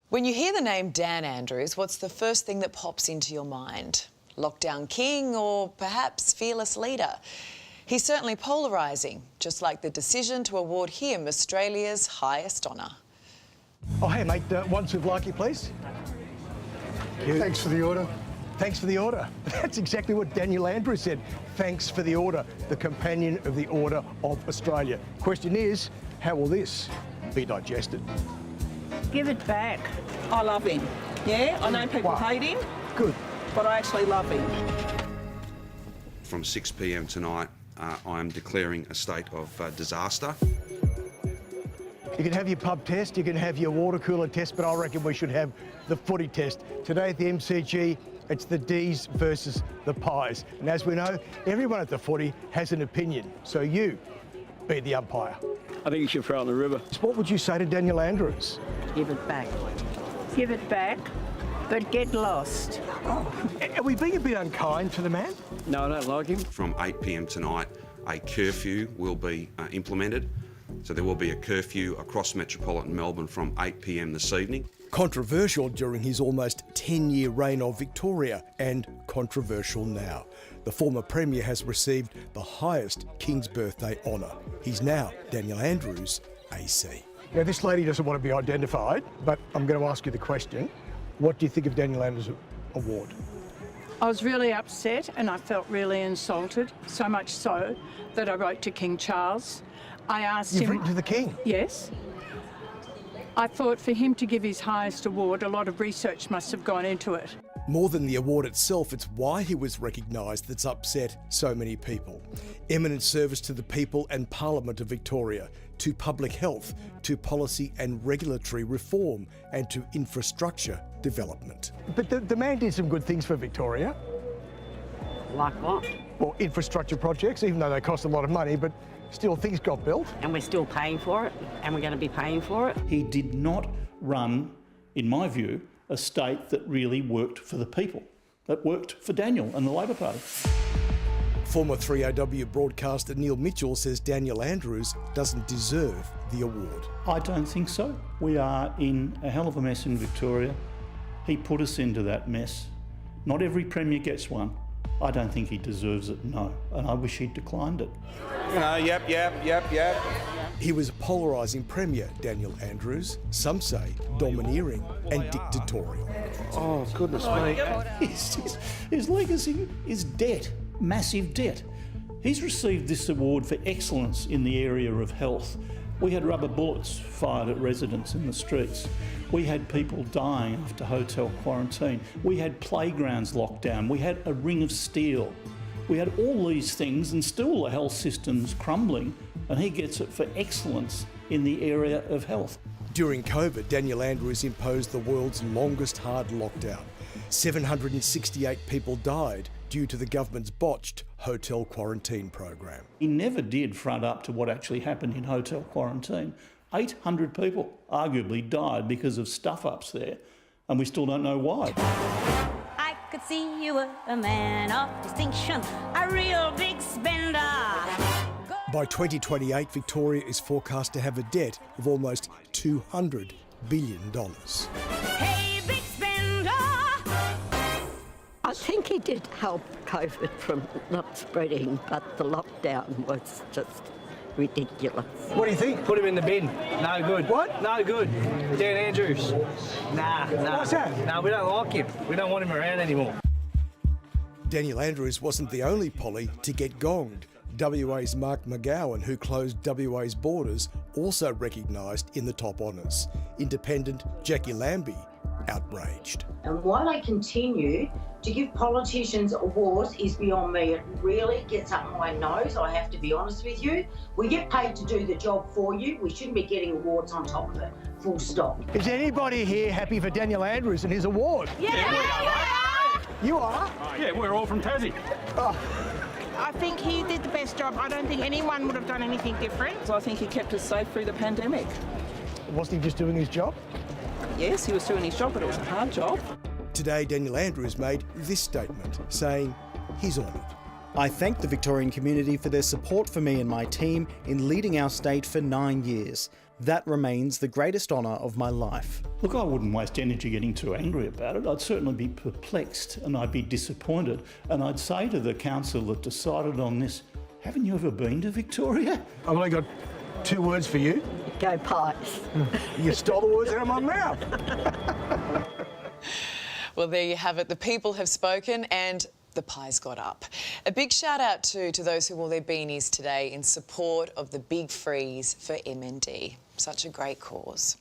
When you hear the name Dan Andrews, what's the first thing that pops into your mind? Lockdown king or perhaps fearless leader? He's certainly polarising, just like the decision to award him Australia's highest honour. Oh, hey, mate, once with Likey, please. Thanks for the order. Thanks for the order. That's exactly what Daniel Andrews said. Thanks for the order, the companion of the Order of Australia. Question is, how will this be digested? Give it back. I love him. Yeah, I know people hate him. Good. But I actually love him. From 6 p.m. tonight, I am declaring a state of disaster. You can have your pub test, you can have your water cooler test, but I reckon we should have the footy test. Today at the MCG, it's the D's versus the Pies. And as we know, everyone at the footy has an opinion. So you be the umpire. I think you should throw it in the river. So what would you say to Daniel Andrews? Give it back. Give it back, but get lost. Are we being a bit unkind to the man? No, I don't like him. From 8 p.m. tonight, a curfew will be implemented. So there will be a curfew across metropolitan Melbourne from 8 p.m. this evening. Controversial during his almost 10-year reign of Victoria, and controversial now. The former Premier has received the highest King's Birthday honour. He's now Daniel Andrews, AC. Now, this lady doesn't want to be identified, but I'm going to ask you the question. What do you think of Daniel Andrews' award? I was really upset and I felt really insulted, so much so that I wrote to King Charles. I asked him... You've written to the King? Yes. I thought for him to give his highest award, a lot of research must have gone into it. More than the award itself, it's why he was recognised that's upset so many people. Eminent service to the people and Parliament of Victoria, to public health, to policy and regulatory reform, and to infrastructure development. But the man did some good things for Victoria. Like what? Well, infrastructure projects, even though they cost a lot of money, but still things got built. And we're still paying for it, and we're going to be paying for it. He did not run, in my view, a state that really worked for the people, that worked for Daniel and the Labor Party. Former 3AW broadcaster Neil Mitchell says Daniel Andrews doesn't deserve the award. I don't think so. We are in a hell of a mess in Victoria. He put us into that mess. Not every Premier gets one. I don't think he deserves it, no. And I wish he'd declined it. You know, yep. He was a polarising Premier, Daniel Andrews. Some say domineering and dictatorial. Oh, goodness me. His legacy is debt, massive debt. He's received this award for excellence in the area of health. We had rubber bullets fired at residents in the streets. We had people dying after hotel quarantine. We had playgrounds locked down. We had a ring of steel. We had all these things and still the health system's crumbling, and he gets it for excellence in the area of health. During COVID, Daniel Andrews imposed the world's longest hard lockdown. 768 people died due to the government's botched hotel quarantine program. He never did front up to what actually happened in hotel quarantine. 800 people arguably died because of stuff-ups there, and we still don't know why. I could see you were a man of distinction, a real big spender. By 2028, Victoria is forecast to have a debt of almost $200 billion. Hey, big spender! I think he did help COVID from not spreading, but the lockdown was just ridiculous. What do you think? Put him in the bin. No good. What? No good. Dan Andrews. Nah. What's that? No, we don't like him. We don't want him around anymore. Daniel Andrews wasn't the only Polly to get gonged. WA's Mark McGowan, who closed WA's borders, also recognised in the top honours. Independent Jackie Lambie, outraged. And why they continue to give politicians awards is beyond me. It really gets up my nose, I have to be honest with you. We get paid to do the job for you. We shouldn't be getting awards on top of it, full stop. Is anybody here happy for Daniel Andrews and his award? Yeah! You are? Yeah, we're all from Tassie. Oh. I think he did the best job. I don't think anyone would have done anything different. So I think he kept us safe through the pandemic. Wasn't he just doing his job? Yes, he was doing his job, but it was a hard job. Today, Daniel Andrews made this statement, saying he's honoured. I thank the Victorian community for their support for me and my team in leading our state for 9 years. That remains the greatest honour of my life. Look, I wouldn't waste energy getting too angry about it. I'd certainly be perplexed and I'd be disappointed. And I'd say to the council that decided on this, haven't you ever been to Victoria? I've only got 2 words for you. Go Pies. You stole the words out of my mouth. Well, there you have it. The people have spoken and the pies got up. A big shout out to those who wore their beanies today in support of the big freeze for MND. Such a great cause.